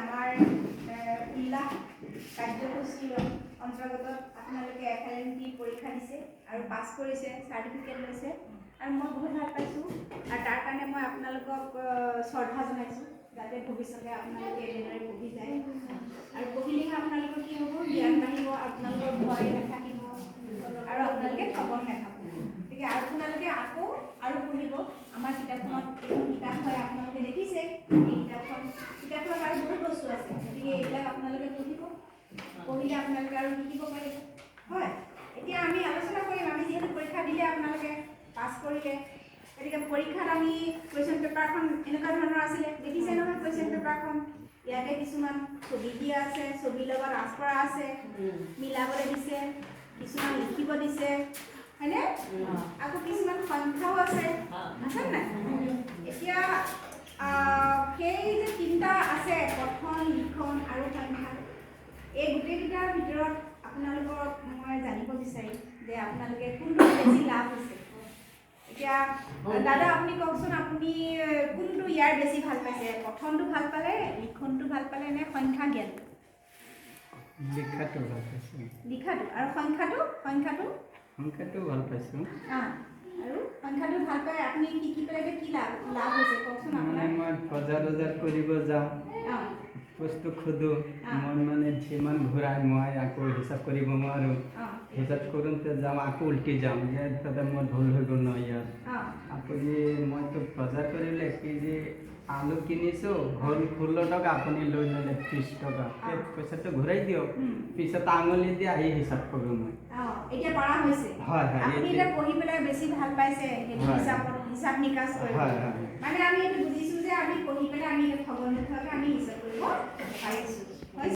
আমাৰ উল্লাস কাৰ্যসূচীৰ অন্তৰ্গত আপোনালোকে FLNT পৰীক্ষা দিছে আৰু পাছ কৰিছে, চাৰ্টিফিকেট লৈছে আৰু মই বহুত ভাল পাইছোঁ আৰু তাৰ কাৰণে মই আপোনালোকক শ্ৰদ্ধা জনাইছোঁ যাতে ভৱিষ্যতে আপোনালোকে এনেদৰে পঢ়ি যায় আৰু পঢ়িলেহে আপোনালোকৰ কি হ'ব, জ্ঞান বাঢ়িব, আপোনালোকৰ ভয় নাথাকিব আৰু আপোনালোকে ঠগন নাখাব। গতিকে আপোনালোকে আকৌ আৰু পঢ়িব। আমাৰ কিতাপখনত এইখন কিতাপ হয়, আপোনালোকে দেখিছে এই কিতাপখনত আৰু বহুত বস্তু আছে, গতিকে এইবিলাক আপোনালোকে পঢ়িব, পঢ়িলে আপোনালোকে আৰু শিকিব পাৰিব। হয়, এতিয়া আমি আলোচনা কৰিম। আমি যিহেতু পৰীক্ষা দিলে আপোনালোকে পাছ কৰিলে, গতিকে পৰীক্ষাত আমি কুৱেশ্যন পেপাৰখন এনেকুৱা ধৰণৰ আছিলে, দেখিছে নহয় কুৱেশ্যন পেপাৰখন। ইয়াতে কিছুমান ছবি দিয়া আছে, ছবিৰ লগত আঁচপৰা আছে, মিলাবলৈ দিছে, কিছুমান লিখিব দিছে, হয়নে? আকৌ কিছুমান সংখ্যাও আছে, আছে নাই? এতিয়া সেই যে তিনিটা আছে, পঠন, লিখন আৰু সংখ্যা, এই গোটেইকেইটাৰ ভিতৰত আপোনালোকক মই জানিব বিচাৰিম যে আপোনালোকে কোনটো বেছি লাভ হৈছে। এতিয়া দাদা আপুনি কওকচোন, আপুনি কোনটো ইয়াৰ বেছি ভাল পাইছে? পঠনটো ভাল পালে, লিখনটো ভাল পালে নে সংখ্যা জ্ঞানটো? লিখাটো ভাল পাইছোঁ। লিখাটো আৰু সংখ্যাটো ভাল পাইছোঁ। আৰু সংখ্যাটো ভাল পাই আপুনি শিকি পেলাই কি লাভ হৈছে কওকচোন আপোনাৰ? মই বজাৰ কৰিব যাওঁ, বস্তু খোজো, মই মানে যিমান ঘূৰাই মই আকৌ হিচাপ কৰিব নোৱাৰোঁ। হিচাপ কৰোঁতে যাওঁ, আকৌ উল্টি যাওঁ, যে তাতে মই ভুল হৈ গ'ল ন ইয়াত। আপুনি মইতো বজাৰ কৰিলে কেজি আলু কিনিছোঁ, হ'ল 16 টকা, আপুনি লৈ ল'লে 30 টকা, এই পইচাটো ঘূৰাই দিয়ক। পিছত আঙুলি দি আহি হিচাপ কৰোঁ মই। এতিয়া পৰা হৈছে। হয় হয়, আপুনি এতিয়া পঢ়ি পেলাই বেছি ভাল পাইছে হিচাপ নিকাচ কৰি। মানে আমি এইটো বুজিছোঁ যে আমি পঢ়ি পেলাই আমি ঠগন নোখোৱাকৈ